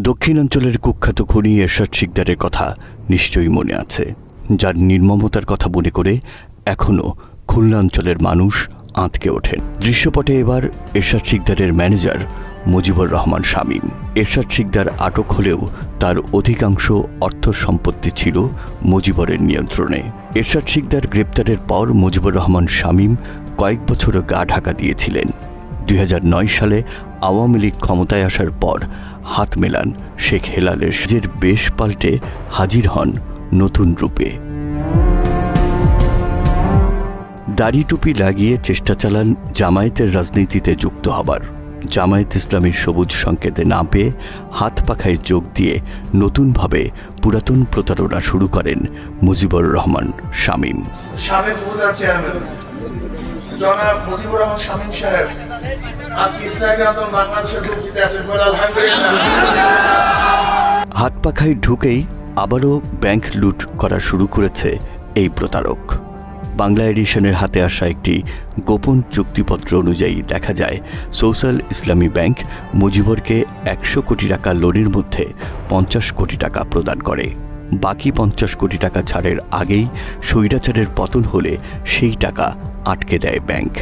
দক্ষিণাঞ্চলের কুখ্যাত খুনি এরশাদ শিকদারের কথা নিশ্চয়ই মনে আছে, যার নির্মমতার কথা মনে করে এখনও খুলনা অঞ্চলের মানুষ আঁতকে ওঠেন। দৃশ্যপটে এবার এরশাদ শিকদারের ম্যানেজার মুজিবুর রহমান শামীম। এরশাদ শিকদার আটক হলেও তার অধিকাংশ অর্থ সম্পত্তি ছিল মুজিবরের নিয়ন্ত্রণে। এরশাদ শিকদার গ্রেপ্তারের পর মুজিবুর রহমান শামীম কয়েক বছর গা ঢাকা দিয়েছিলেন। 2009 সালে আওয়ামী লীগ ক্ষমতায় আসার পর হাত মেলান শেখ হেলালের সেজের বেশ পাল্টে হাজির হন নতুন রূপে। দাড়ি টুপি লাগিয়ে চেষ্টা চালান জামায়াতের রাজনীতিতে যুক্ত হবার। জামায়াত ইসলামীর সবুজ সংকেতে না পেয়ে হাত পাখায় যোগ দিয়ে নতুনভাবে পুরাতন প্রতারণা শুরু করেন মুজিবুর রহমান শামীম। জনাব মুজিবুর রহমান শামীম সাহেব আজকে ইসলামী আন্দোলন বাংলাদেশের যোগ দিতে আছেন বলে আলহামদুলিল্লাহ। হাত পাখায় ঢুকেই আবারও ব্যাংক লুট করা শুরু করেছে এই প্রতারক। বাংলা এডিশনের হাতে আসা একটি গোপন চুক্তিপত্র অনুযায়ী দেখা যায় সোশ্যাল ইসলামী ব্যাংক মুজিবরকে 100 কোটি টাকা লোনের মধ্যে 50 কোটি টাকা প্রদান করে। বাকি 50 কোটি টাকা ছাড়ের আগেই স্বৈরাচারের পতন হলে সেই টাকা আটকে দেয় ব্যাংক।